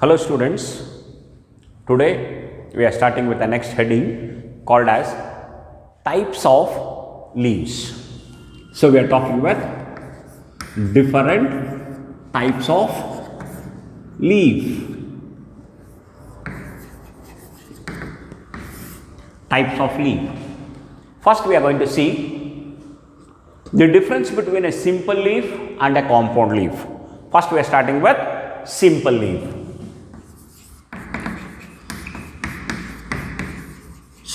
Hello students, today we are starting with the next heading called as types of leaves. So we are talking about different types of leaf. Types of leaf. First we are going to see the difference between a simple leaf and a compound leaf. First we are starting with simple leaf.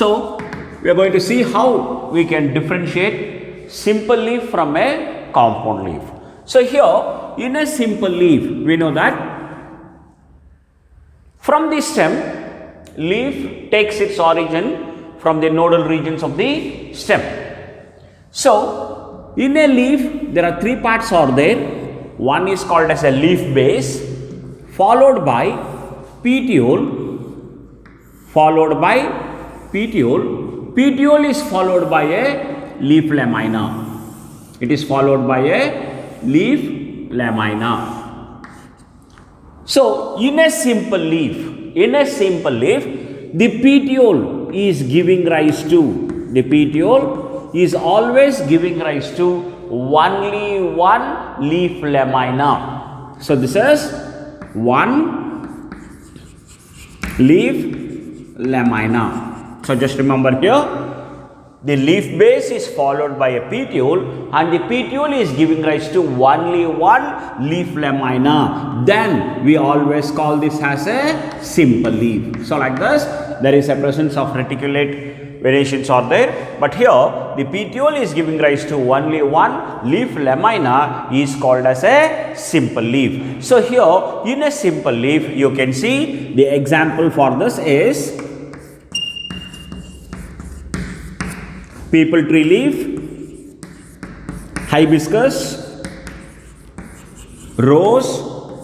So, we are going to see how we can differentiate simple leaf from a compound leaf. So, here in a simple leaf, we know that from the stem, leaf takes its origin from the nodal regions of the stem. So, in a leaf, there are three parts are there. One is called as a leaf base, followed by petiole, followed by petiole. Petiole is followed by a leaf lamina. It is followed by a leaf lamina. So, in a simple leaf, the petiole is giving rise to, the petiole is always giving rise to only one leaf lamina. So, this is one leaf lamina. So, just remember here, the leaf base is followed by a petiole and the petiole is giving rise to only one leaf lamina. Then, we always call this as a simple leaf. So, like this, there is a presence of reticulate variations are there. But here, the petiole is giving rise to only one leaf lamina is called as a simple leaf. So, here in a simple leaf, you can see the example for this is people tree leaf, hibiscus, rose,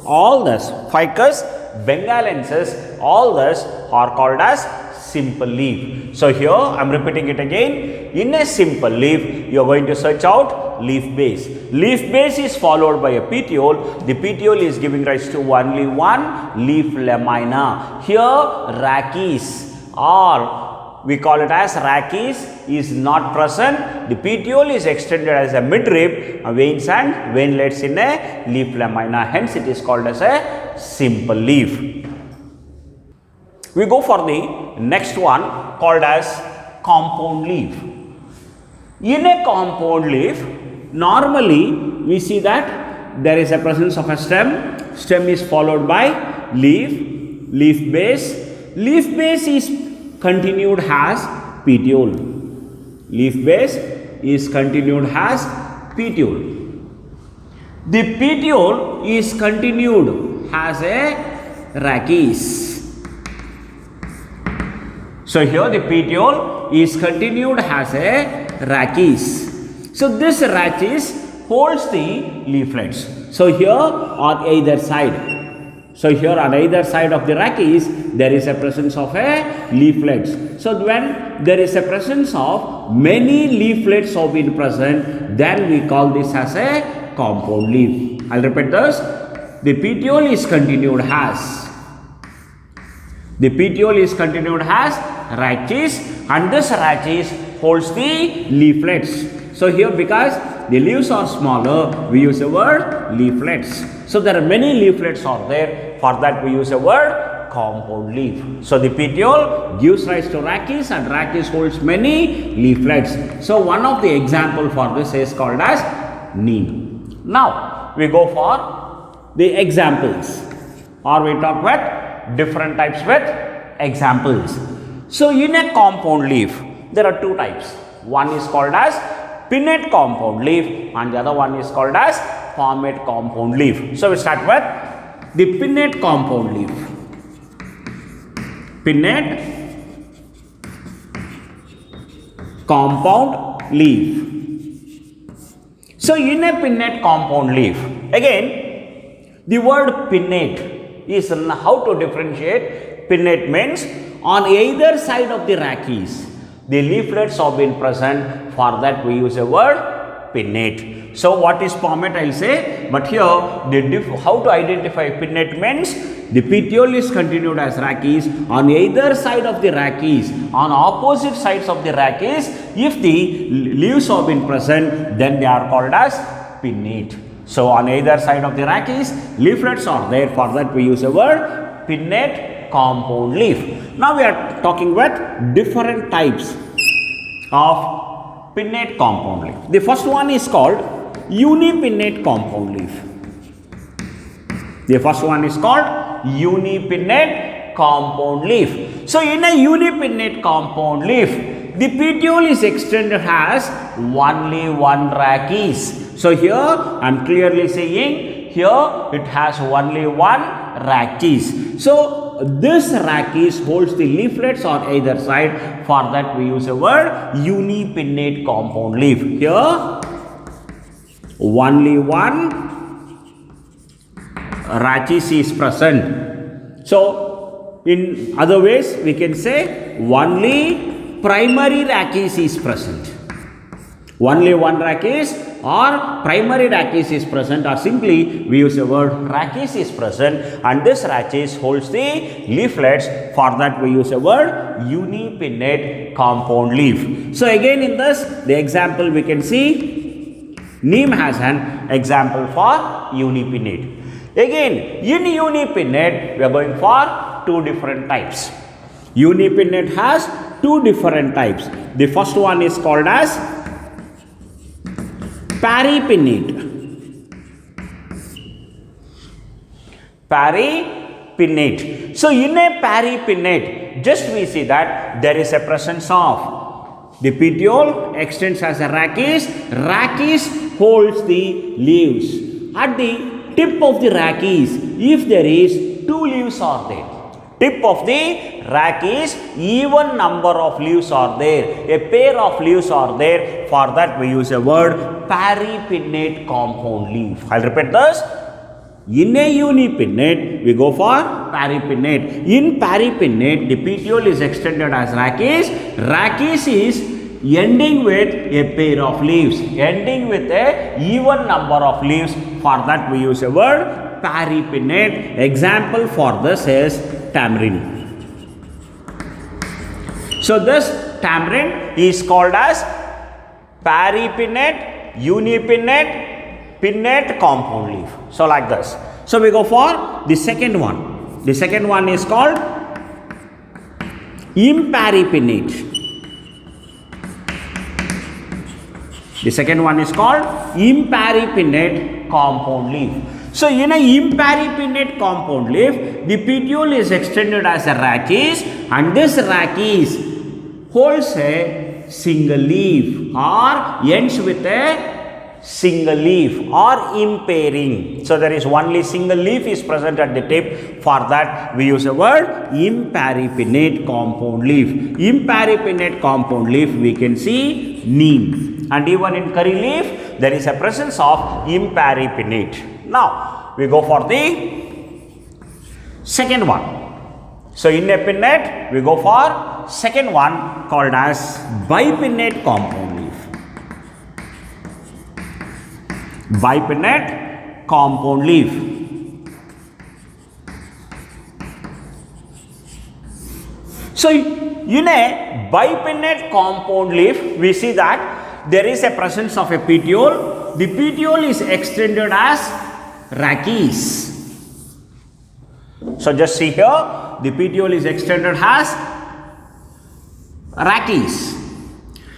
all this, ficus, bengalensis, all this are called as simple leaf. So, here I am repeating it again. In a simple leaf, you are going to search out leaf base. Leaf base is followed by a petiole. The petiole is giving rise to only one leaf lamina. Here, rachis or we call it as rachis is not present. The petiole is extended as a midrib, veins and veinlets in a leaf lamina. Hence, it is called as a simple leaf. We go for the next one called as compound leaf. In a compound leaf, normally we see that there is a presence of a stem. Stem is followed by leaf, leaf base. Leaf base is continued as petiole. Leaf base is continued as petiole. The petiole is continued as a rachis. So, here the petiole is continued as a rachis. So, this rachis holds the leaflets. So, here on either side. So, here on either side of the rachis, there is a presence of a leaflets. So, when there is a presence of many leaflets have been present, then we call this as a compound leaf. I will repeat this. The petiole is continued as. The petiole is continued as rachis and this rachis holds the leaflets. So, here because the leaves are smaller, we use the word leaflets. So, there are many leaflets are there, for that we use the word compound leaf. So, the petiole gives rise to rachis and rachis holds many leaflets. So, one of the example for this is called as neem. Now, we go for the examples or we talk about different types with examples. So, in a compound leaf, there are two types. One is called as pinnate compound leaf and the other one is called as palmate compound leaf. So, we start with the pinnate compound leaf. Pinnate compound leaf. So, in a pinnate compound leaf, again the word pinnate is how to differentiate. Pinnate means on either side of the rachis the leaflets have been present, for that we use a word pinnate. So, what is palmate I will say, but here the how to identify pinnate means The petiole is continued as rachis. On either side of the rachis, on opposite sides of the rachis, if the leaves have been present, then they are called as pinnate. So on either side of the rachis, leaflets are there. For that we use a word pinnate compound leaf. Now we are talking about different types of pinnate compound leaf. The first one is called unipinnate compound leaf. The first one is called unipinnate compound leaf. So in a unipinnate compound leaf, the petiole is extended as only one rachis. So here I am clearly saying here it has only one rachis. So this rachis holds the leaflets on either side. For that we use a word unipinnate compound leaf. Here only one rachis is present. So in other ways we can say only primary rachis is present. Only one rachis or primary rachis is present, or simply we use the word rachis is present, and this rachis holds the leaflets. For that we use the word unipinnate compound leaf. So again in this, the example we can see neem has an example for unipinnate. Again in unipinnate we are going for two different types. Unipinnate has two different types. The first one is called as peripinnate. Peripinnate. So in a peripinnate, just we see that there is a presence of the petiole extends as a rachis. Rachis holds the leaves. At the tip of the rachis, if there is two leaves are there. Tip of the rachis, even number of leaves are there. A pair of leaves are there. For that we use a word peripinnate compound leaf. I will repeat this. In a unipinnate, we go for peripinnate. In peripinnate, the petiole is extended as rachis. Rachis is ending with a pair of leaves. Ending with a even number of leaves. For that we use a word peripinnate. Example for this is tamarind. So this tamarind is called as peripinnate, unipinnate, pinnate compound leaf. So like this. So we go for the second one. The second one is called imperipinnate. The second one is called imperipinnate compound leaf. So in a imperipinnate compound leaf, the petiole is extended as a rachis, and this rachis holds a single leaf or ends with a single leaf or impairing. So there is only single leaf is present at the tip. For that we use a word imperipinnate compound leaf. Imperipinnate compound leaf we can see neem, and even in curry leaf there is a presence of imperipinnate. Now we go for the second one. So in a pinnate we go for second one called as bipinnate compound leaf. Bipinnate compound leaf. So in a bipinnate compound leaf we see that there is a presence of a petiole. The petiole is extended as rachis. So just see here, the petiole is extended as rachis.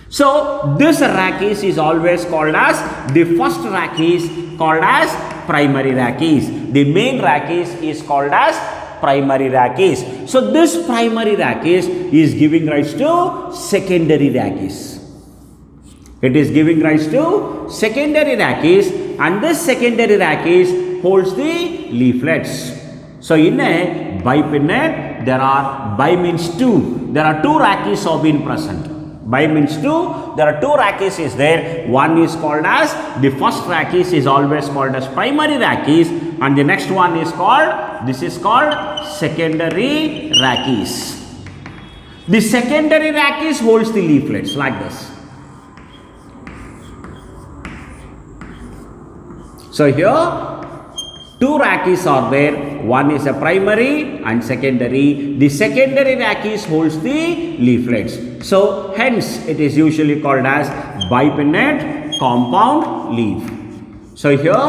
So this rachis is always called as the first rachis, called as primary rachis. The main rachis is called as primary rachis. So this primary rachis is giving rise to secondary rachis. It is giving rise to secondary rachis, and this secondary rachis holds the leaflets. So in a bipinnate, there are bi means two. There are two rachis have been present. Bi means two. There are two rachis is there. One is called as the first rachis is always called as primary rachis, and the next one is called, this is called secondary rachis. The secondary rachis holds the leaflets like this. So here two rachis are there. one is a primary and secondary. The secondary rachis holds the leaflets. So hence it is usually called as bipinnate compound leaf. So here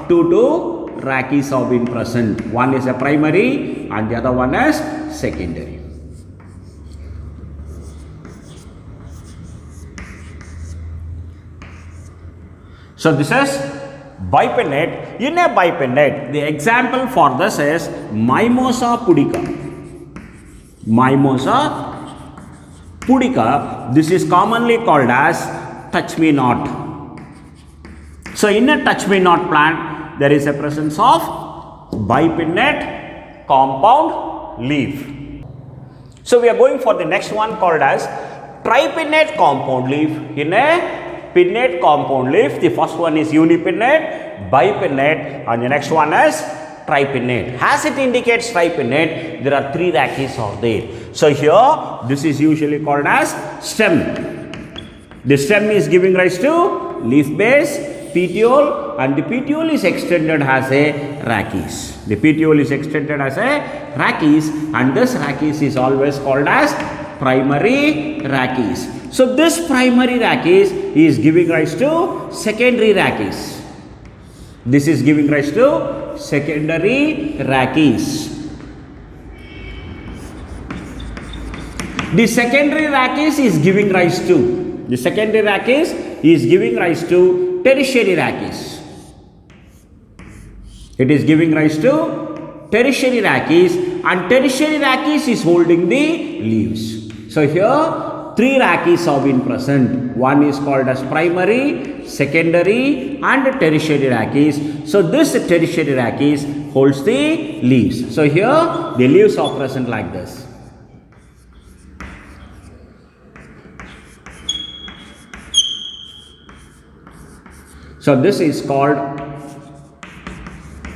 two rachis have been present. One is a primary and the other one is secondary. So this is bipinnate. In a bipinnate, the example for this is Mimosa pudica. Mimosa pudica. This is commonly called as touch me not. So in a touch me not plant, there is a presence of bipinnate compound leaf. So we are going for the next one called as tripinnate compound leaf. In a pinnate compound leaf, the first one is unipinnate, bipinnate, and the next one is tripinnate. As it indicates tripinnate, there are three rachis are there. So here, this is usually called as stem. The stem is giving rise to leaf base, petiole, and the petiole is extended as a rachis. The petiole is extended as a rachis, and this rachis is always called as primary rachis. So this primary rachis is giving rise to secondary rachis. This is giving rise to secondary rachis. The secondary rachis is giving rise to, the secondary rachis is giving rise to tertiary rachis. It is giving rise to tertiary rachis, and tertiary rachis is holding the leaves. So here three rachis have been present. One is called as primary, secondary, and tertiary rachis. So this tertiary rachis holds the leaves. So here the leaves are present like this. So this is called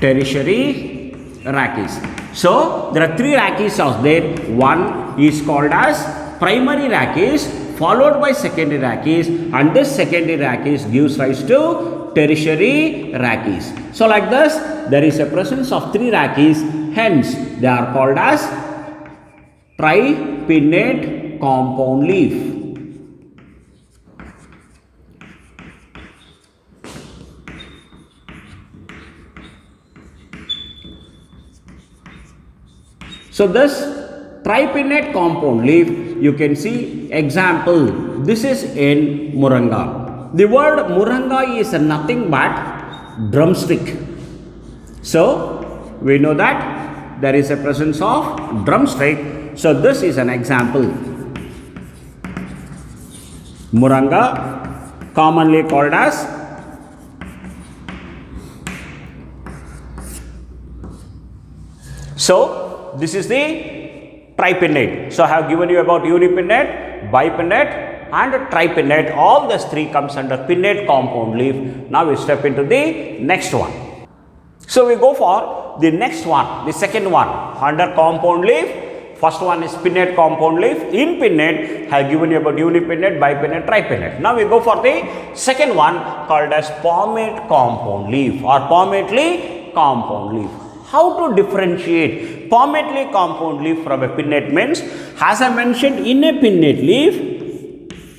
tertiary rachis. So there are three rachis out there. One is called as primary rachis followed by secondary rachis, and this secondary rachis gives rise to tertiary rachis. So like this, there is a presence of three rachis, hence they are called as tripinnate compound leaf. So this tripinnate compound leaf, you can see example, this is in Muranga. The word Muranga is nothing but drumstick. So we know that there is a presence of drumstick. So this is an example. Muranga, commonly called as this is the tripinnate. So I have given you about unipinnate, bipinnate, and tripinnate. All these three comes under pinnate compound leaf. Now we step into the next one. So we go for the next one, the second one under compound leaf. First one is pinnate compound leaf. In pinnate, I have given you about unipinnate, bipinnate, tripinnate. Now we go for the second one called as palmate compound leaf or palmately compound leaf. How to differentiate palmately compound leaf from a pinnate means, as I mentioned, in a pinnate leaf,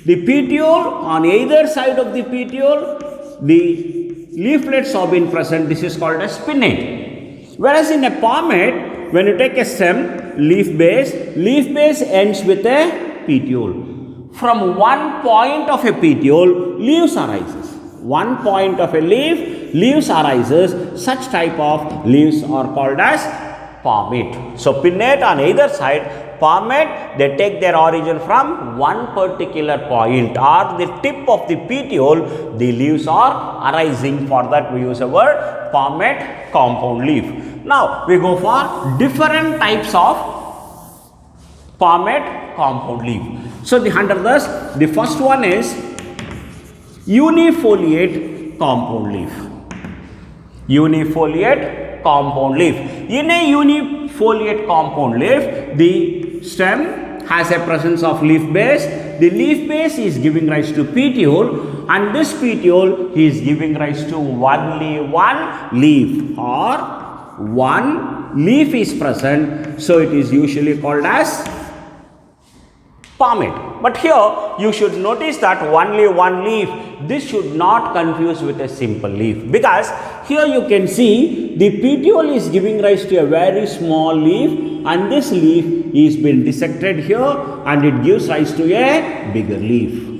the petiole on either side of the petiole, the leaflets have been present. This is called as pinnate. Whereas in a palmate, when you take a stem, leaf base ends with a petiole. From one point of a petiole, leaves arises. One point of a leaves arises. Such type of leaves are called as palmate. So pinnate on either side, palmate, they take their origin from one particular point or the tip of the petiole. The leaves are arising. For that we use a word palmate compound leaf. Now we go for different types of palmate compound leaf. So under this, the first one is unifoliate compound leaf. Unifoliate compound leaf. In a unifoliate compound leaf, the stem has a presence of leaf base. The leaf base is giving rise to petiole, and this petiole is giving rise to only one leaf or one leaf is present, so it is usually called as palmate. But here you should notice that only one leaf. This should not confuse with a simple leaf, because here you can see the petiole is giving rise to a very small leaf, and this leaf is been dissected here and it gives rise to a bigger leaf.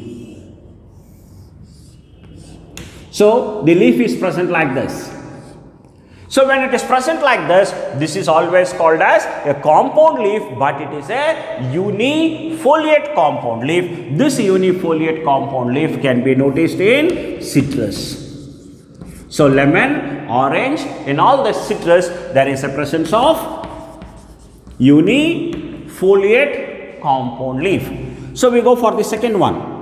So the leaf is present like this. So when it is present like this is always called as a compound leaf, but it is a unifoliate compound leaf. This unifoliate compound leaf can be noticed in citrus. So lemon, orange, in all the citrus there is a presence of unifoliate compound leaf. So we go for the second one.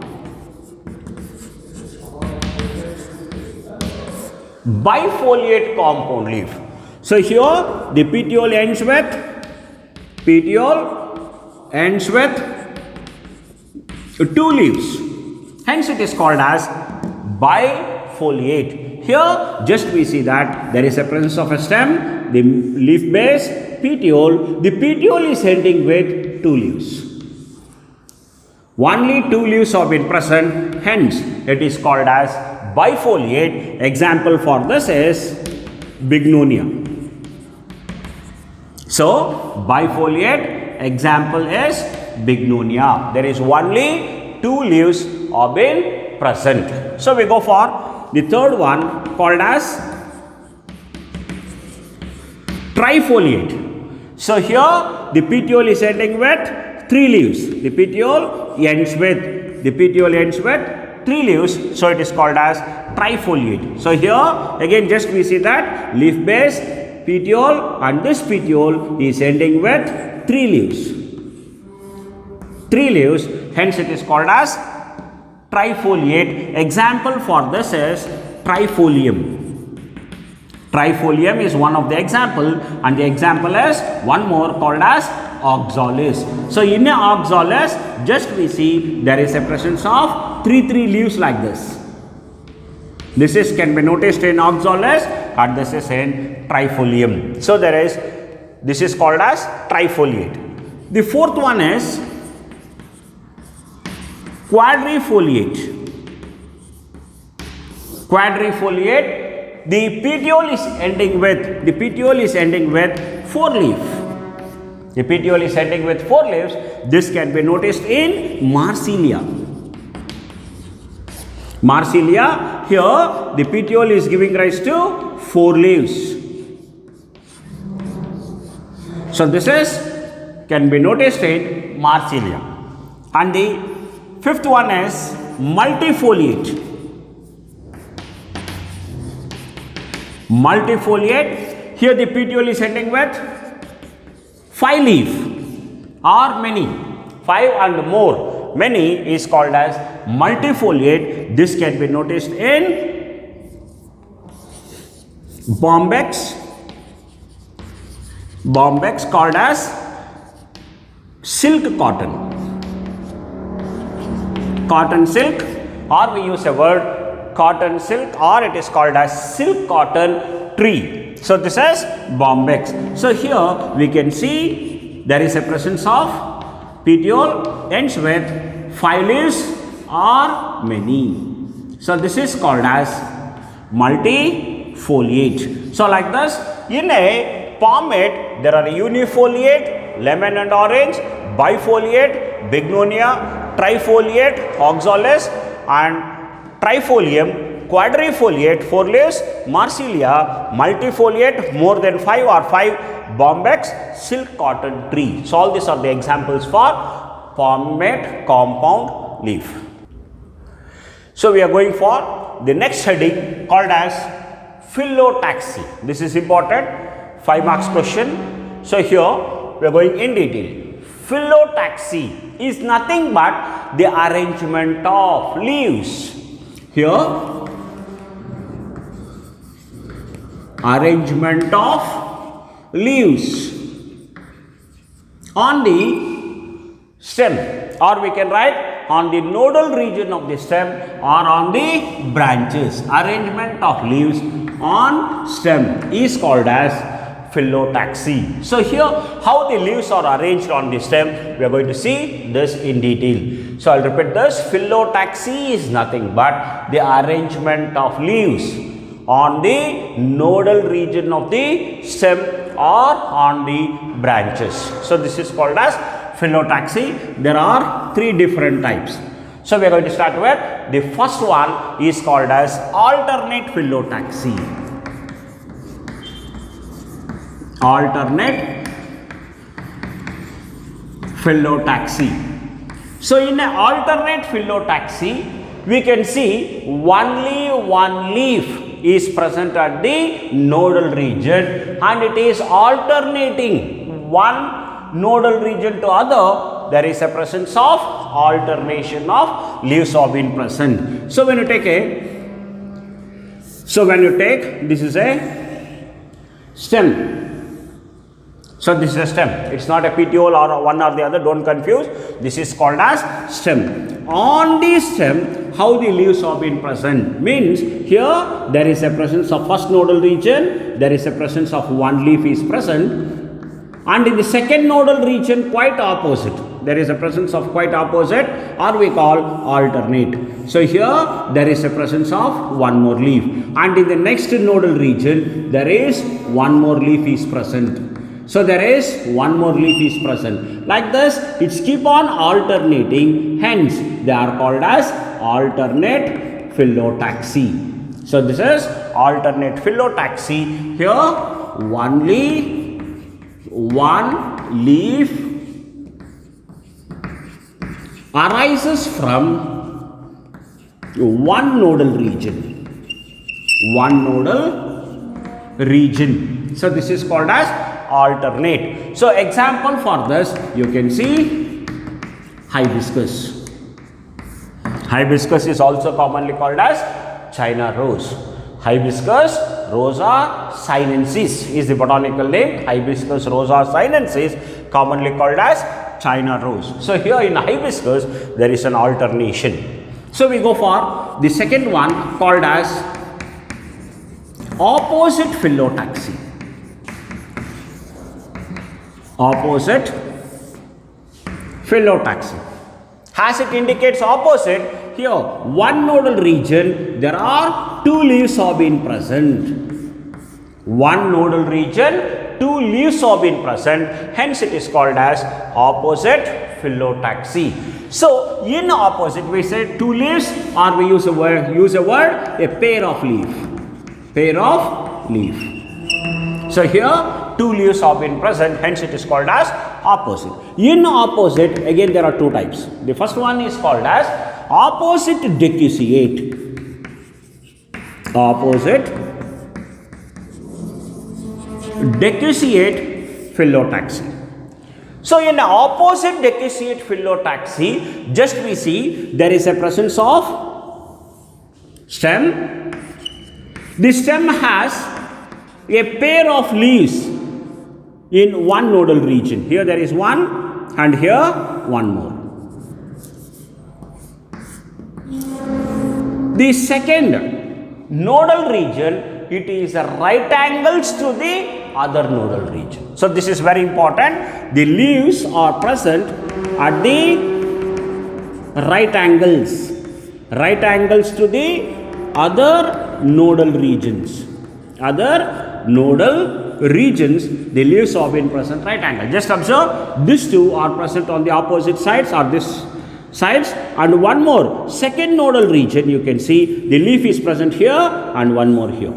Bifoliate compound leaf. So here the petiole ends with two leaves. Hence it is called as bifoliate. Here just we see that there is a presence of a stem, the leaf base, petiole. The petiole is ending with two leaves. Only two leaves have been present, hence it is called as bifoliate. Example for this is bignonia. So bifoliate example is bignonia. There is only two leaves have been present. So we go for the third one called as trifoliate. So here the petiole is ending with three leaves. The petiole ends with three leaves, so it is called as trifoliate. So here again just we see that leaf base, petiole, and this petiole is ending with three leaves. Hence it is called as trifoliate. Example for this is trifolium. Trifolium is one of the example, and the example is one more called as oxalis. So in a oxalis just we see there is a presence of three leaves like this. This is can be noticed in oxalis, and this is in trifolium. So this is called as trifoliate. The fourth one is quadrifoliate. The petiole is ending with four leaves. The petiole is ending with four leaves. This can be noticed in Marsilia. Here the petiole is giving rise to four leaves. So this can be noticed in Marsilia. And the fifth one is multifoliate. Here the petiole is ending with five leaf or many, five and more, many is called as multifoliate. This can be noticed in bombex called as silk cotton silk, or we use a word cotton silk, or it is called as silk cotton tree. So this is bombex. So here we can see there is a presence of petiole ends with five leaves or many. So this is called as multifoliate. So like this, in a palmate there are unifoliate, lemon and orange, bifoliate, bignonia, trifoliate, oxalis, and trifolium, quadrifoliate, four leaves, Marsilia, multifoliate, more than five or five, bombex, silk cotton tree. So all these are the examples for palmate compound leaf. So we are going for the next heading called as phyllotaxy. This is important, 5 marks question. So here we are going in detail. Phyllotaxy is nothing but the arrangement of leaves. Here arrangement of leaves on the stem, or we can write on the nodal region of the stem or on the branches. Arrangement of leaves on stem is called as phyllotaxy. So here how the leaves are arranged on the stem, we are going to see this in detail. So I'll repeat this. Phyllotaxy is nothing but the arrangement of leaves on the nodal region of the stem or on the branches. So this is called as phyllotaxy. There are three different types. So we are going to start with the first one is called as alternate phyllotaxy. Alternate phyllotaxy. So in an alternate phyllotaxy, we can see only one leaf is present at the nodal region and it is alternating one nodal region to other. There is a presence of alternation of leaves have been present. So when you take this is a stem. So this is a stem. It's not a petiole or one or the other. Don't confuse. This is called as stem. On the stem, how the leaves have been present means here there is a presence of first nodal region. There is a presence of one leaf is present. And in the second nodal region, quite opposite. There is a presence of quite opposite, or we call alternate. So here there is a presence of one more leaf. And in the next nodal region, there is one more leaf is present. So there is one more leaf is present. Like this, it's keep on alternating. Hence, they are called as alternate phyllotaxy. So this is alternate phyllotaxy. Here, only one leaf arises from one nodal region. One nodal region. So this is called as alternate. So example for this, you can see hibiscus. Hibiscus is also commonly called as China rose. Hibiscus rosa sinensis is the botanical name. Hibiscus rosa sinensis, commonly called as China rose. So here in hibiscus there is an alternation. So we go for the second one called as opposite phyllotaxy. Opposite phyllotaxy. As it indicates opposite, here one nodal region there are two leaves have been present. One nodal region, two leaves have been present. Hence it is called as opposite phyllotaxy. So in opposite we say two leaves, or we use a word a pair of leaf. Pair of leaf. So here two leaves have been present, hence it is called as opposite. In opposite, again there are two types. The first one is called as opposite decussate. Opposite decussate phyllotaxy. So in opposite decussate phyllotaxy, just we see there is a presence of stem. The stem has a pair of leaves in one nodal region. Here there is one and here one more. The second nodal region, it is right angles to the other nodal region. So this is very important. The leaves are present at the right angles to the other nodal regions. Other nodal regions, the leaves have been present right angle. Just observe, these two are present on the opposite sides or this sides, and one more second nodal region you can see the leaf is present here and one more here.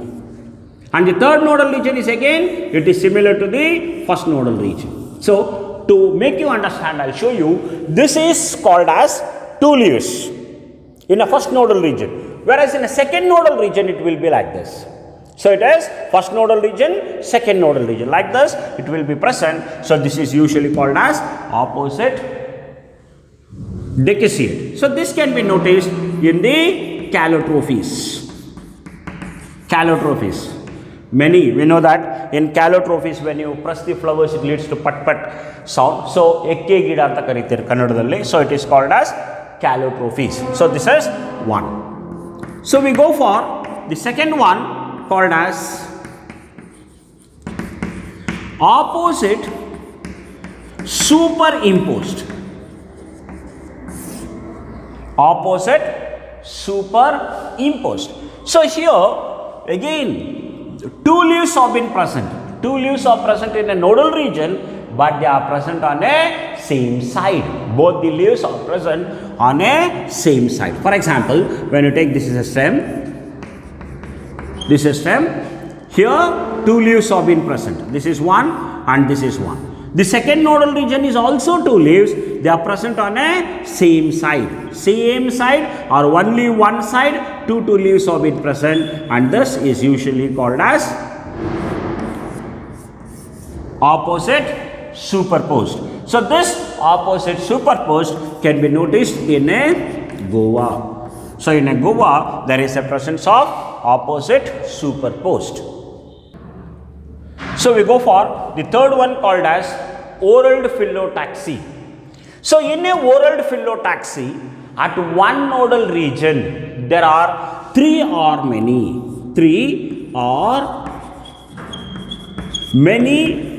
And the third nodal region is again, it is similar to the first nodal region. So to make you understand, I'll show you. This is called as two leaves in a first nodal region, whereas in a second nodal region it will be like this. So it is first nodal region, second nodal region, like this it will be present. So this is usually called as opposite decussate. So this can be noticed in the calotrophes. Calotrophes. Many, we know that in calotrophes when you press the flowers it leads to pat pat sound. So ekke gida anta karitare kannadadalli. So it is called as calotrophes. So this is one. So we go for the second one called as Opposite superimposed. Opposite superimposed. So here again two leaves have been present. Two leaves are present in a nodal region, but they are present on a same side. Both the leaves are present on a same side. For example, when you take this is a stem, this is stem. Here two leaves have been present. This is one and this is one. The second nodal region is also two leaves. They are present on a same side. Same side or only one side, two leaves have been present, and this is usually called as opposite superposed. So this opposite superposed can be noticed in a guava. So in a guava there is a presence of opposite superposed. So we go for the third one called as oral phyllotaxy. So in a oral phyllotaxy, at one nodal region there are three or many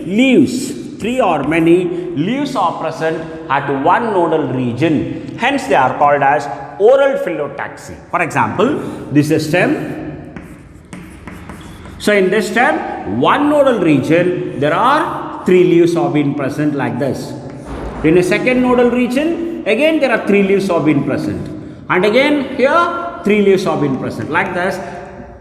leaves. Three or many leaves are present at one nodal region. Hence they are called as oral phyllotaxy. For example, this is stem. So in this stem, one nodal region, there are three leaves have been present like this. In a second nodal region, again there are three leaves have been present. And again here, three leaves have been present like this.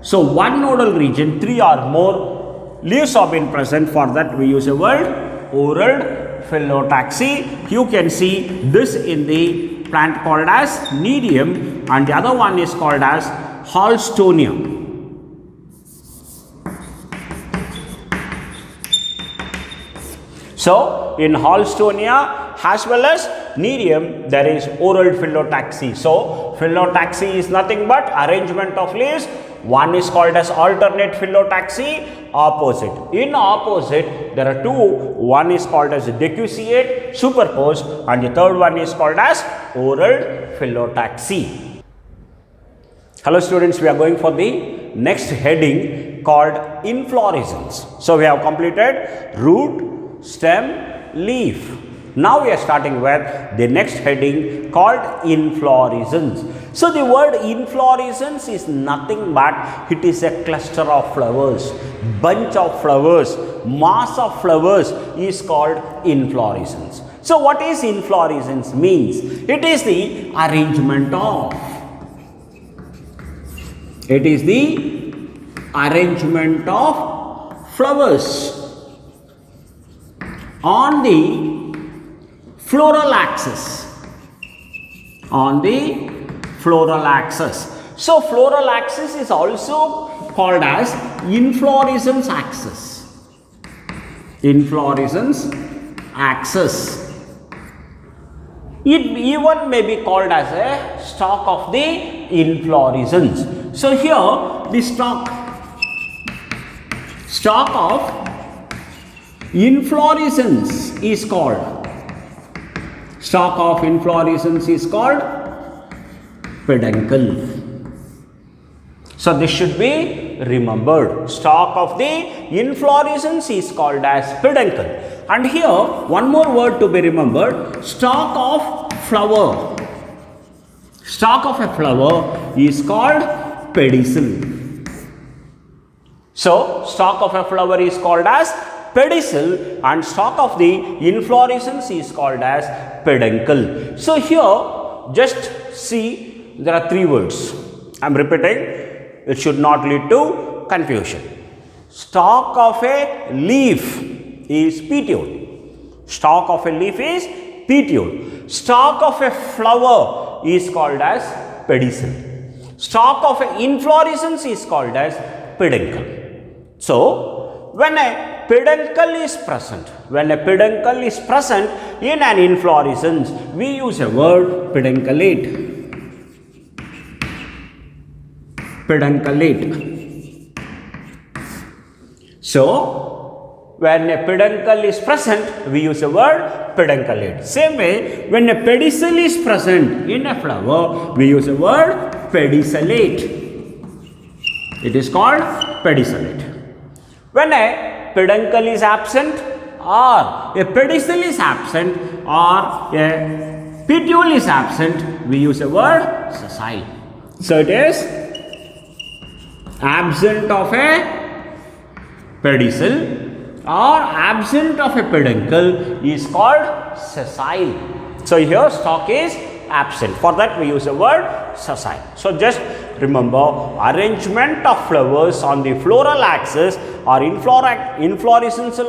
So one nodal region, three or more leaves have been present. For that we use a word oral phyllotaxy. You can see this in the plant called as Cnidium, and the other one is called as Hallstonia. So in Hallstonia as well as Cnidium there is oral phyllotaxy. So phyllotaxy is nothing but arrangement of leaves. One is called as alternate phyllotaxy, opposite. In opposite there are two. One is called as decussate, superposed, and the third one is called as oral phyllotaxy. Hello students, we are going for the next heading called inflorescence. So we have completed root, stem, leaf. Now we are starting with the next heading called inflorescence. So the word inflorescence is nothing but it is a cluster of flowers, bunch of flowers, mass of flowers is called inflorescence. So what is inflorescence means? It is the arrangement of. It is the arrangement of flowers on the floral axis. On the floral axis. So floral axis is also called as inflorescence axis. Inflorescence axis. It even may be called as a stalk of the inflorescence. So here the stalk of inflorescence is called. Stalk of inflorescence is called peduncle. So this should be remembered. Stalk of the inflorescence is called as peduncle. And here one more word to be remembered, stalk of flower. Stalk of a flower is called pedicel. So stalk of a flower is called as pedicel and stalk of the inflorescence is called as peduncle. So here just see, there are three words. I am repeating, it should not lead to confusion. Stalk of a leaf is petiole. Stalk of a leaf is petiole. Stalk of a flower is called as pedicel. Stalk of an inflorescence is called as peduncle. So when a peduncle is present, in an inflorescence, we use a word pedunculate. Pedunculate. So when a peduncle is present, we use a word pedunculate. Same way, when a pedicel is present in a flower, we use a word pedicellate. It is called pedicellate. When a peduncle is absent, or a pedicel is absent, or a petiole is absent, we use the word sessile. So it is absent of a pedicel or absent of a peduncle is called sessile. So here stalk is absent. For that we use the word sessile. So just remember, arrangement of flowers on the floral axis or inflorescence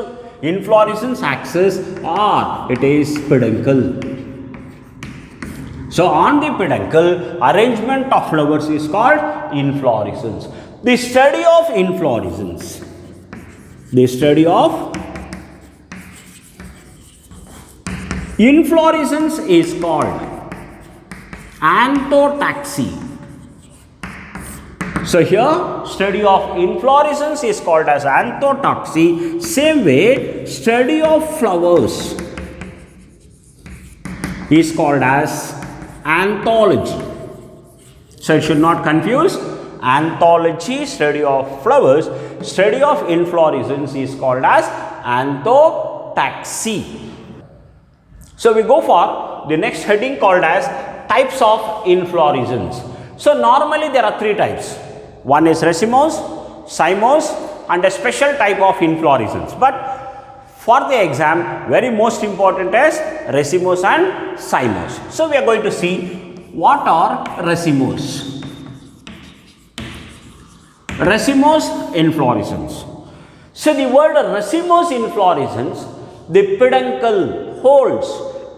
axis, or it is peduncle. So on the peduncle, arrangement of flowers is called inflorescence. The study of inflorescence. The study of inflorescence is called anthotaxy. So here study of inflorescence is called as anthotaxy. Same way, study of flowers is called as anthology. So it should not confuse. Anthology, study of flowers. Study of inflorescence is called as anthotaxy. So we go for the next heading called as types of inflorescence. So normally there are three types. One is racemose, cymose, and a special type of inflorescence. But for the exam, very most important is racemose and cymose. So we are going to see what are racemose. Racemose inflorescence. So the word racemose inflorescence, the peduncle holds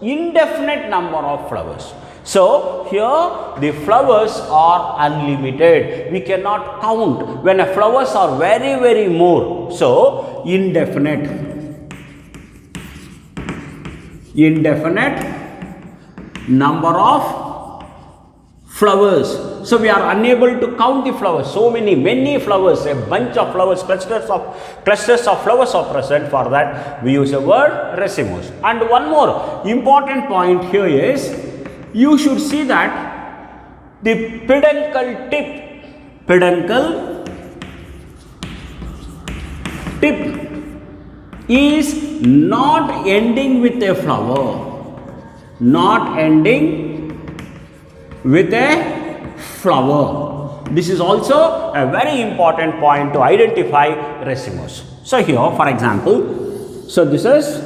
indefinite number of flowers. So here the flowers are unlimited. We cannot count when the flowers are very more. So indefinite number of flowers. So we are unable to count the flowers. So many flowers, a bunch of flowers, clusters of flowers are present. For that we use the word racemose. And one more important point here is, you should see that the peduncle tip is not ending with a flower. This is also a very important point to identify racemose. So here, for example, so this is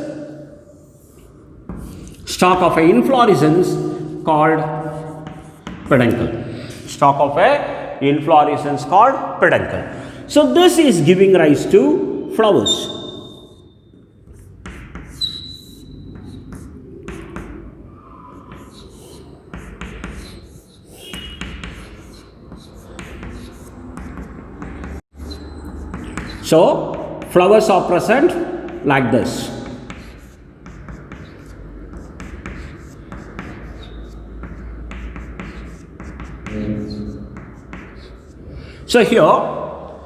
stalk of an inflorescence called peduncle. Stalk of a inflorescence called peduncle. So this is giving rise to flowers. So flowers are present like this. So here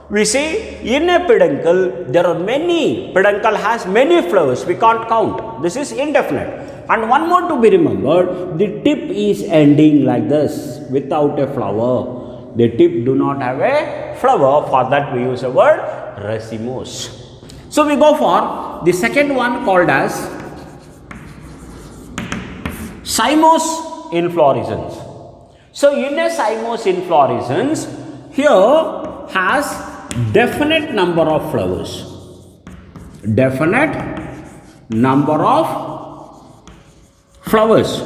we see in a peduncle there are many, peduncle has many flowers, we can't count. This is indefinite. And one more to be remembered, the tip is ending like this without a flower. The tip do not have a flower. For that we use the word racemose. So we go for the second one called as cymose inflorescence. So in a cymose inflorescence, here has definite number of flowers. Definite number of flowers.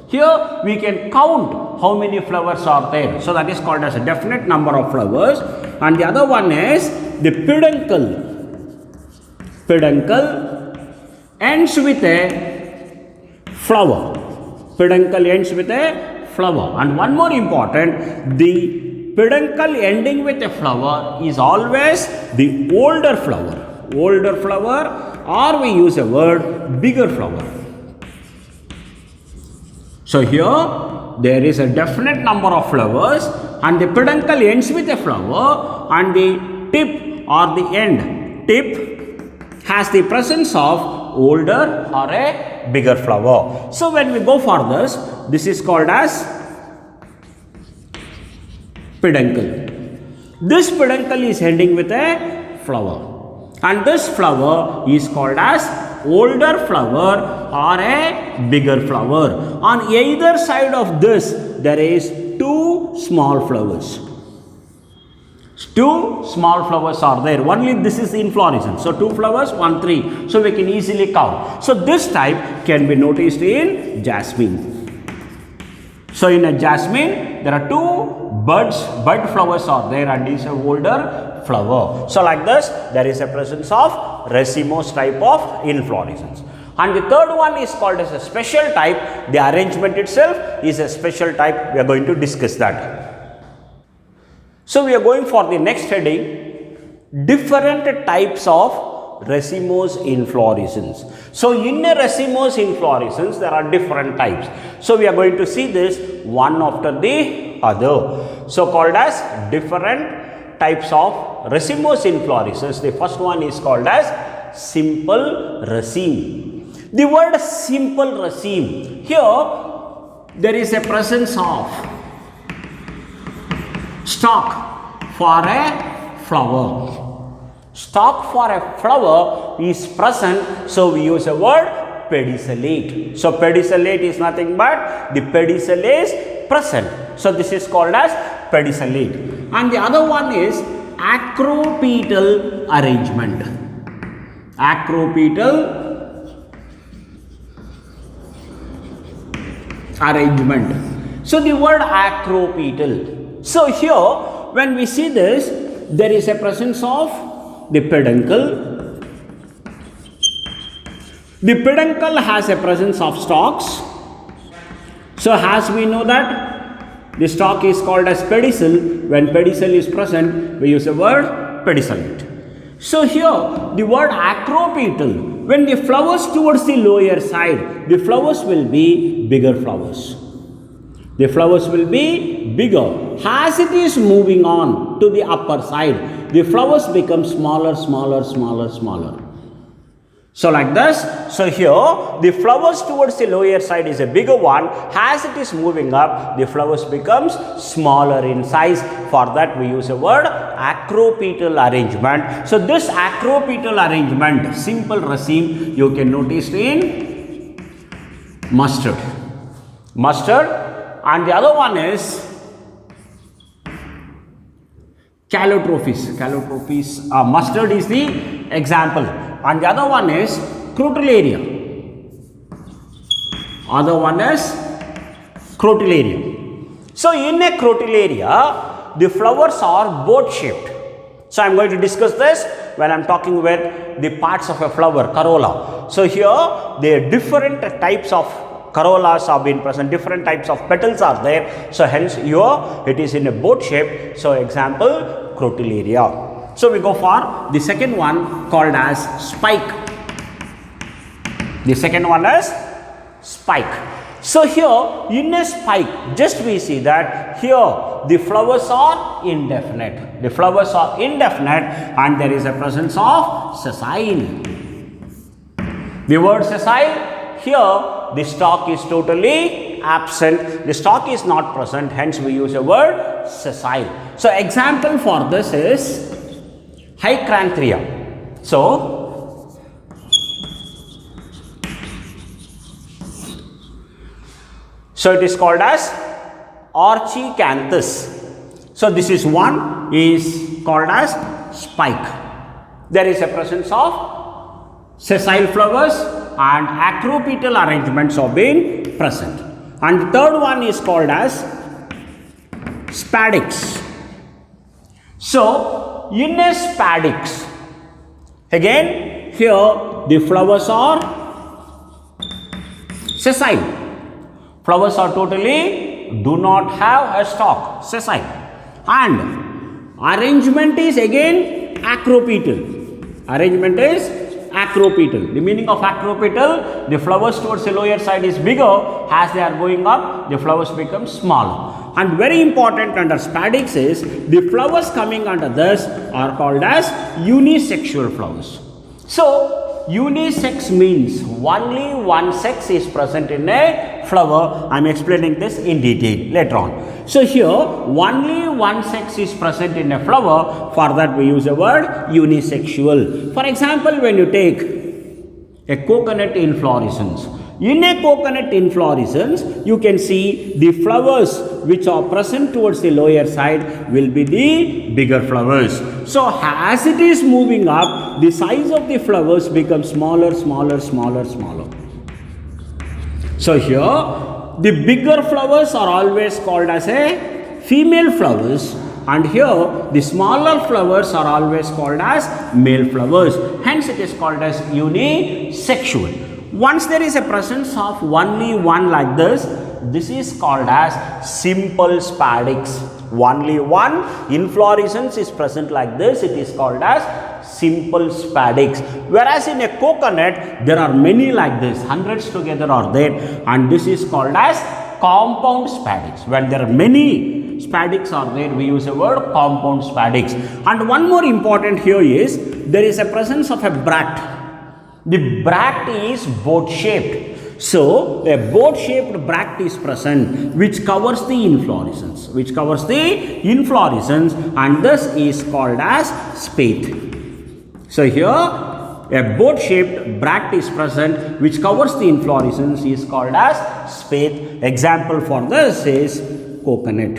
Here we can count how many flowers are there. So that is called as a definite number of flowers. And the other one is the peduncle. Peduncle ends with a flower. Peduncle ends with a flower. And one more important, the peduncle ending with a flower is always the older flower. Older flower, or we use a word bigger flower. So here there is a definite number of flowers and the peduncle ends with a flower, and the tip or the end tip has the presence of older or a bigger flower. So when we go for this is called as peduncle. This peduncle is ending with a flower. And this flower is called as older flower or a bigger flower. On either side of this, there is two small flowers. Two small flowers are there. Only this is inflorescence. So, two flowers, 1, 3. So, we can easily count. So, this type can be noticed in jasmine. So, in a jasmine, there are two bud flowers are there and is a older flower. So, like this, there is a presence of racemose type of inflorescence. And the third one is called as a special type. The arrangement itself is a special type. We are going to discuss that. So, we are going for the next heading, different types of racemose inflorescence. So, in a racemose inflorescence, there are different types. So, we are going to see this one after the other. So, called as different types of racemose inflorescence. The first one is called as simple raceme. The word simple raceme, here there is a presence of stalk for a flower. Stalk for a flower is present, so we use a word pedicellate. So, pedicellate is nothing but the pedicel is present. So, this is called as pedicellate. And the other one is acropetal arrangement. Acropetal arrangement. So, the word acropetal. So, here when we see this, there is a presence of the peduncle. The peduncle has a presence of stalks. So, as we know that the stalk is called as pedicel, when pedicel is present, we use the word pedicellate. So, here the word acropetal, when the flowers towards the lower side, the flowers will be bigger flowers. The flowers will be bigger. As it is moving on to the upper side, the flowers become smaller, smaller, smaller, smaller. So, like this. So, here the flowers towards the lower side is a bigger one. As it is moving up, the flowers becomes smaller in size. For that, we use a word acropetal arrangement. So, this acropetal arrangement, simple raceme, you can notice in mustard. Mustard. And the other one is calotropis. Mustard is the example. And the other one is crotalaria. So, in a crotalaria, the flowers are boat shaped. So, I am going to discuss this when I am talking with the parts of a flower, corolla. So, here there are different types of corollas have been present, different types of petals are there. So, hence here it is in a boat shape. So, example crotalaria. So, we go for the second one called as spike. The second one is spike. So, here in a spike, just we see that here the flowers are indefinite. The flowers are indefinite and there is a presence of sessile. The word sessile, here the stalk is totally absent, the stalk is not present, hence we use a word sessile. So, example for this is Hyacranthera. So, it is called as Orchicanthus. So, this is one is called as spike. There is a presence of sessile flowers and acropetal arrangements have been present. And the third one is called as spadix. So, in a spadix, again here the flowers are sessile. Flowers are totally do not have a stalk, sessile. And arrangement is again acropetal. Arrangement is acropetal. The meaning of acropetal, the flowers towards the lower side is bigger. As they are going up, the flowers become smaller. And very important under spadix is the flowers coming under this are called as unisexual flowers. So, unisex means only one sex is present in a flower. I am explaining this in detail later on. So here only one sex is present in a flower. For that we use the word unisexual. For example, when you take a coconut inflorescence. In a coconut inflorescence, you can see the flowers which are present towards the lower side will be the bigger flowers. So as it is moving up, the size of the flowers becomes smaller, smaller, smaller, smaller. So here, the bigger flowers are always called as a female flowers, and here the smaller flowers are always called as male flowers. Hence it is called as unisexual. Once there is a presence of only one like this is called as simple spadix. Only one inflorescence is present like this, it is called as simple spadix. Whereas in a coconut, there are many like this, hundreds together are there, and this is called as compound spadix. When there are many spadix are there, we use the word compound spadix. And one more important here is, there is a presence of a bract. The bract is boat shaped. So a boat shaped bract is present which covers the inflorescence. And this is called as spathe. So here a boat shaped bract is present which covers the inflorescence is called as spathe. Example for this is coconut,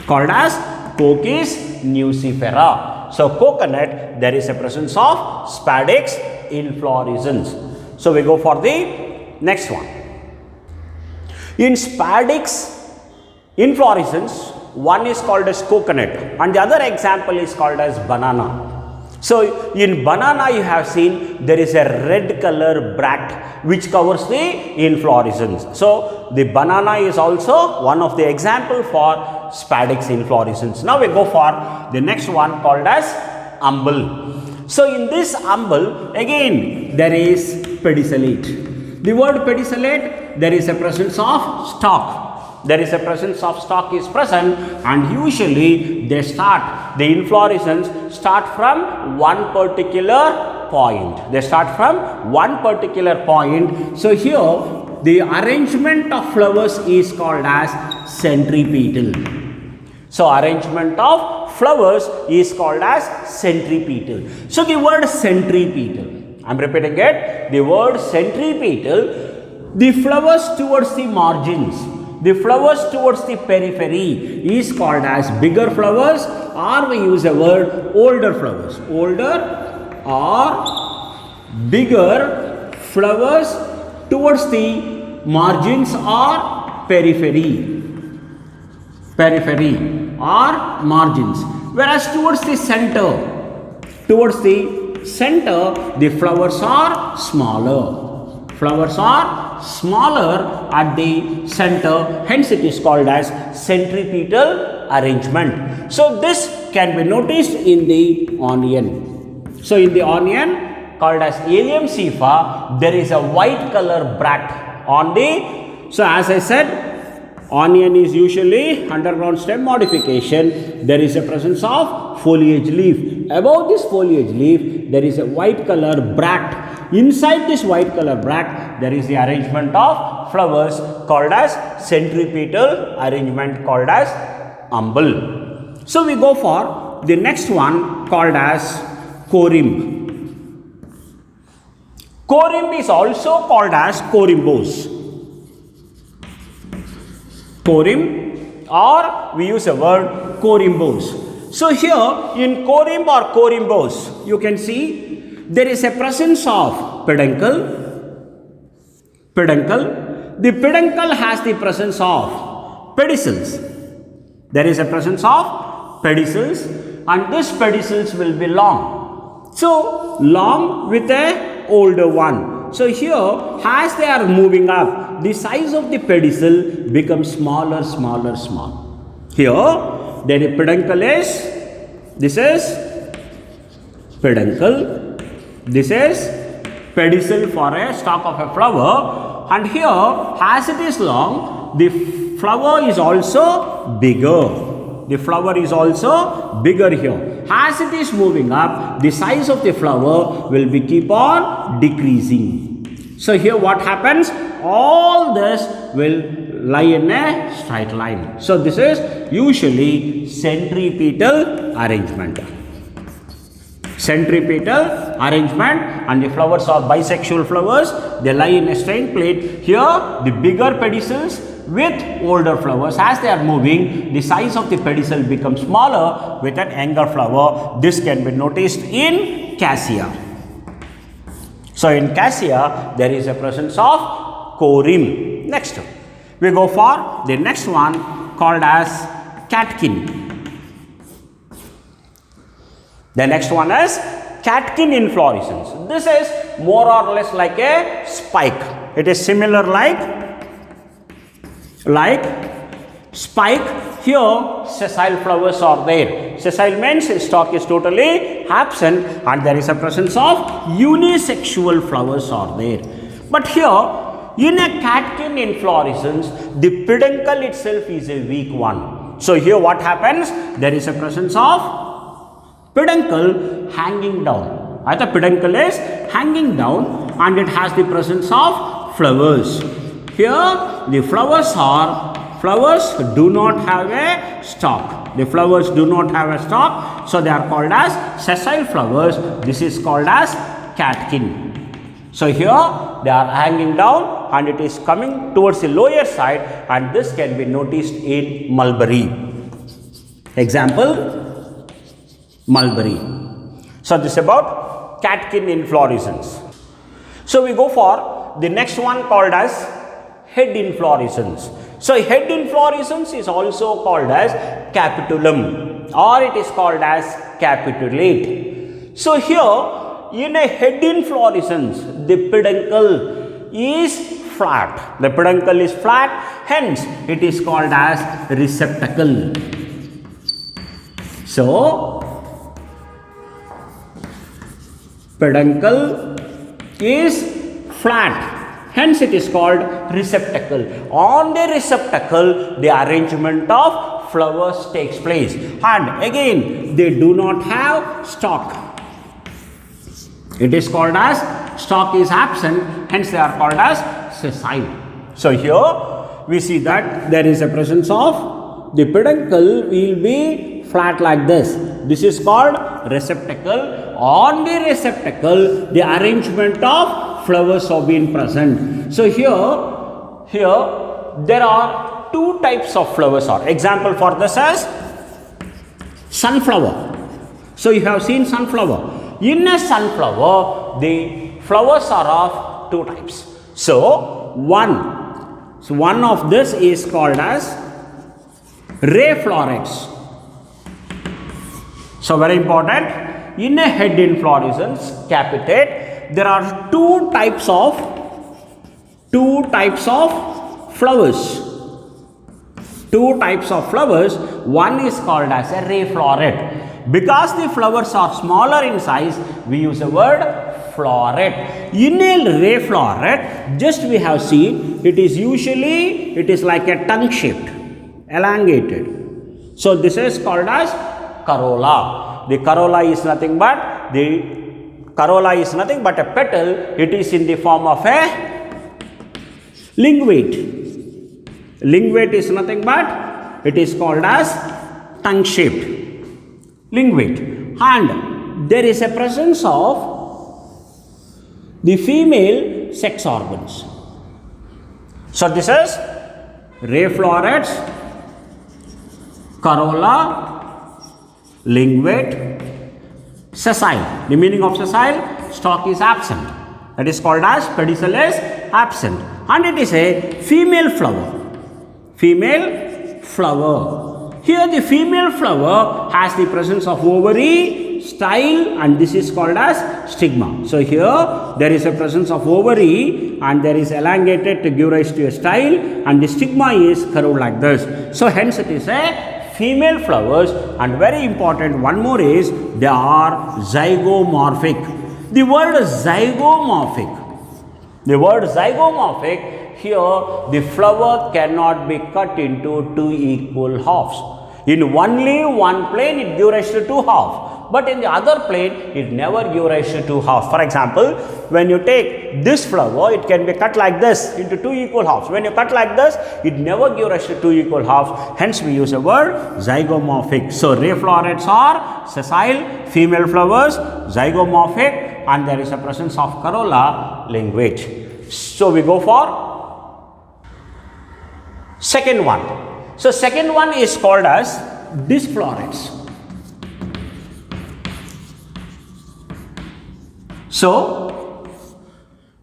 called as Coccus nucifera. So coconut, there is a presence of spadix inflorescence. So we go for the next one. In spadix inflorescence, one is called as coconut and the other example is called as banana. So in banana you have seen there is a red color bract which covers the inflorescence. So the banana is also one of the example for spadix inflorescence. Now we go for the next one called as umbel. So in this umbel again there is pedicellate. The word pedicellate, there is a presence of stalk. There is a presence of stalk is present, and usually they start, the inflorescence start from one particular point. They start from one particular point. So here the arrangement of flowers is called as centripetal. So arrangement of flowers is called as centripetal. So the word centripetal, I am repeating it, the word centripetal, the flowers towards the margins, the flowers towards the periphery is called as bigger flowers, or we use a word older flowers. Older or bigger flowers towards the margins or periphery. Periphery or margins. Whereas towards the center, the flowers are smaller. Flowers are smaller at the center, hence it is called as centripetal arrangement. So this can be noticed in the onion. So in the onion called as Allium cephas, there is a white color bract on the, so as I said, onion is usually underground stem modification. There is a presence of foliage leaf. Above this foliage leaf, there is a white color bract. Inside this white color bract, there is the arrangement of flowers called as centripetal arrangement called as umbel. So we go for the next one called as corymb. Corymb is also called as corymbos. Corymb, or we use a word corymbos. So here in corymb or corymbos, you can see there is a presence of peduncle. The peduncle has the presence of pedicels. There is a presence of pedicels, and this pedicels will be long. So long with a older one. So here as they are moving up, the size of the pedicel becomes smaller, smaller, small. Here the peduncle is, this is peduncle. This is pedicel for a stalk of a flower, and here as it is long, the flower is also bigger. The flower is also bigger here. as it is moving up, the size of the flower will be keep on decreasing. So here what happens? All this will lie in a straight line. So this is usually centripetal arrangement. Centripetal arrangement, and the flowers are bisexual flowers. They lie in a straight plane. Here the bigger pedicels with older flowers, as they are moving, the size of the pedicel becomes smaller with an younger flower. This can be noticed in cassia. So in cassia there is a presence of corymb. Next we go for the next one called as catkin. The next one is catkin inflorescence. This is more or less like a spike. It is similar like spike. Here sessile flowers are there. Sessile means stalk is totally absent and there is a presence of unisexual flowers are there. But here in a catkin inflorescence, the peduncle itself is a weak one. So here what happens? There is a presence of peduncle hanging down. The peduncle is hanging down and it has the presence of flowers. Here the flowers do not have a stalk. The flowers do not have a stalk, so they are called as sessile flowers. This is called as catkin. So here they are hanging down and it is coming towards the lower side, and this can be noticed in mulberry. Example, mulberry. So this is about catkin inflorescence. So we go for the next one called as head inflorescence. So head inflorescence is also called as capitulum, or it is called as capitulate. So here in a head inflorescence, the peduncle is flat. The peduncle is flat, hence it is called as receptacle. So peduncle is flat, hence it is called receptacle. On the receptacle, the arrangement of flowers takes place, and again they do not have stalk. It is called as stalk is absent, hence they are called as sessile. So here we see that there is a presence of the peduncle will be flat like this. This is called receptacle. On the receptacle, the arrangement of flowers have been present. So here there are two types of flowers. Example for this is sunflower. So you have seen sunflower. In a sunflower, the flowers are of two types. So one of this is called as ray florets. So very important. In a head inflorescence, capitate, there are two types of flowers. Two types of flowers. One is called as a ray floret. Because the flowers are smaller in size, we use the word floret. In a ray floret, just we have seen, it is like a tongue shaped, elongated. So this is called as corolla. The corolla is nothing but a petal. It is in the form of a lingüate. Lingüate is nothing but it is called as tongue shaped. Lingüate, and there is a presence of the female sex organs. So this is ray florets, corolla, lingüate, sessile. The meaning of sessile, stalk is absent. That is called as pedicel is absent, and it is a female flower. Female flower. Here the female flower has the presence of ovary, style, and this is called as stigma. So here there is a presence of ovary and there is elongated to give rise to a style, and the stigma is curved like this. So hence it is a female flowers, and very important one more is they are zygomorphic. The word zygomorphic. Here the flower cannot be cut into two equal halves. In only one plane it gives rise to two halves. but in the other plane it never give rise to two halves. For example, when you take this flower, it can be cut like this into two equal halves. When you cut like this, it never give rise to two equal halves. Hence we use the word zygomorphic. So ray florets are sessile, female flowers, zygomorphic, and there is a presence of corolla language. So we go for second one. So second one is called as disc florets. So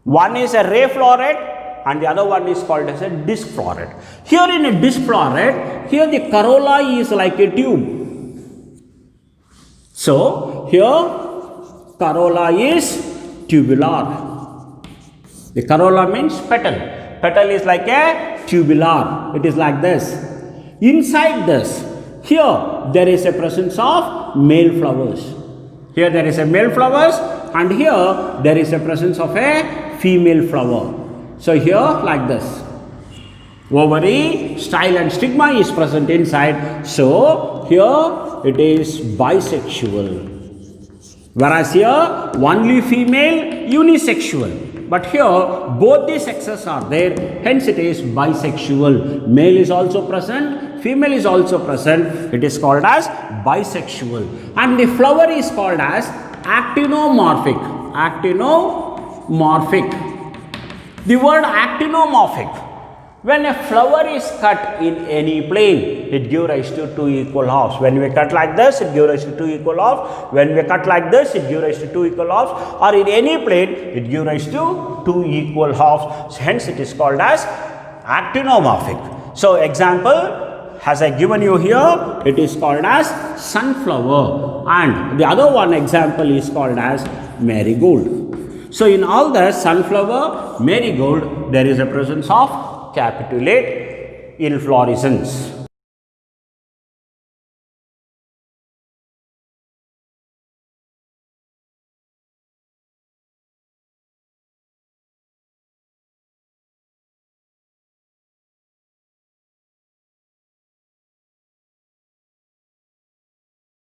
one is a ray floret and the other one is called as a disc floret. Here in a disc floret, here the corolla is like a tube. So here corolla is tubular. The corolla means petal. Petal is like a tubular. It is like this. Inside this, here there is a presence of male flowers. Here there is a male flowers and here there is a presence of a female flower. So here like this. Ovary, style and stigma is present inside. So here it is bisexual. Whereas here only female, unisexual. But here both the sexes are there, hence it is bisexual. Male is also present, female is also present. It is called as bisexual. And the flower is called as actinomorphic. Actinomorphic. The word actinomorphic. When a flower is cut in any plane, it gives rise to two equal halves. When we cut like this, it gives rise to two equal halves. When we cut like this, it gives rise to two equal halves. Or in any plane, it gives rise to two equal halves. Hence, it is called as actinomorphic. So, example, as I given you here, it is called as sunflower. And the other one example is called as marigold. So, in all the sunflower, marigold, there is a presence of capitulate inflorescence.